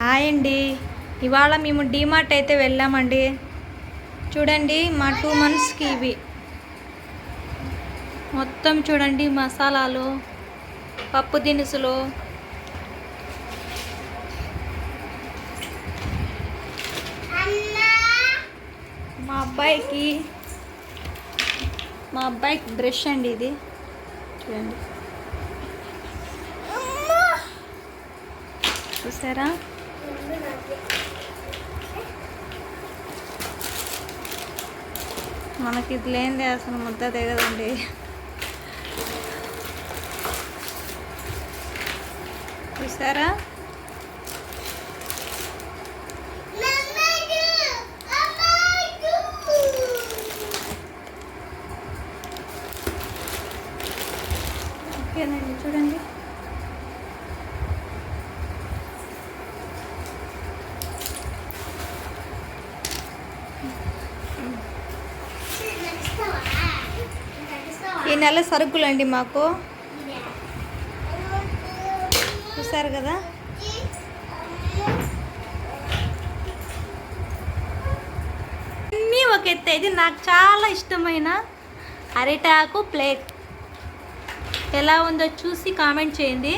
Hi అండి. ఇవాళ మేము డీమార్ట్ అయితే వెళ్ళామండి. చూడండి మా 2 monthsకి ఇవి మొత్తం చూడండి, మసాలాలు, పప్పు దినుసులు, మా అబ్బాయికి బ్రష్ అండి ఇది చూడండి, చూసారా? మనకి ఇది లేనిదే అసలు ముద్ద దిగదండి. చూసారా? ఓకేనండి, చూడండి. ఈ నెల సరుకులండి మాకు, చూసారు కదా? అన్నీ ఒక ఎత్తు. ఇది నాకు చాలా ఇష్టమైన అరిటాకు ప్లేట్. ఎలా ఉందో చూసి కామెంట్ చేయండి.